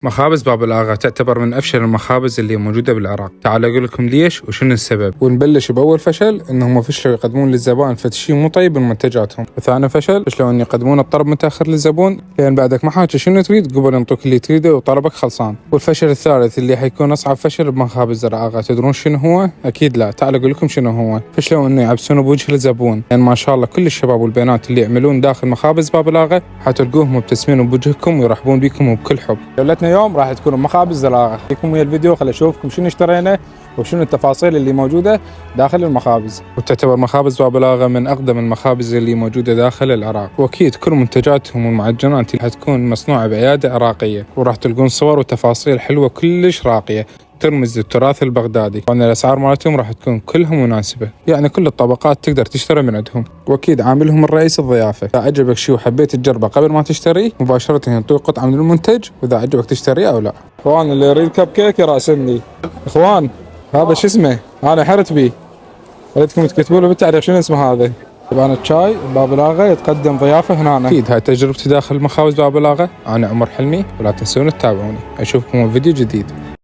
مخابز باب الآغا تعتبر من أفشل المخابز اللي موجودة بالعراق. تعال أقول لكم ليش وشنو السبب. ونبلش بأول فشل، إنهم فشلوا يقدمون للزبائن شيء مو طيب من منتجاتهم. وثاني فشل، فشلوا إن يقدمون الطلب متأخر للزبون، لأن بعدك ما حاجة شنو تريد قبل ينطوك اللي تريده وطلبك خلصان. والفشل الثالث اللي حيكون أصعب فشل بمخابز الآغا، تدرون شنو هو؟ أكيد لا. تعال أقول لكم شنو هو. فشلوا إنه يعبسون بوجه الزبون، لأن يعني ما شاء الله كل الشباب والبنات اللي يعملون داخل مخابز باب الآغا حتلقوهم مبتسمين بوجهكم ويرحبون بكم بكل حب. جولتنا اليوم راح تكون مخابز الآغا. خليكم ويا الفيديو خل اشوفكم شنو اشترينا وشنو التفاصيل اللي موجوده داخل المخابز. وتعتبر مخابز باب الآغا من اقدم المخابز اللي موجوده داخل العراق، واكيد كل منتجاتهم والمعجنات اللي حتكون مصنوعه بعياده عراقيه، وراح تلقون صور وتفاصيل حلوه كلش راقيه ترمز للتراث البغدادي، وان الاسعار مالتهم راح تكون كلها مناسبه، يعني كل الطبقات تقدر تشتري من عندهم، واكيد عاملهم الرئيس الضيافه. اذا عجبك شيء وحبيت تجربه قبل ما تشتريه مباشره ينطوك قطعه من المنتج، واذا عجبك تشتريه او لا. اخوان اللي يريد كب كيك يراسلني. اخوان هذا شو اسمه؟ انا حرت بيه، اريدكم تكتبوا له بالتعليق شنو اسمه هذا. طبعا الشاي باب الآغا يتقدم ضيافه هنا. اكيد هاي تجربتي داخل مخابز باب الآغا. انا عمر حلمي، ولا تنسون تتابعوني. اشوفكم في فيديو جديد.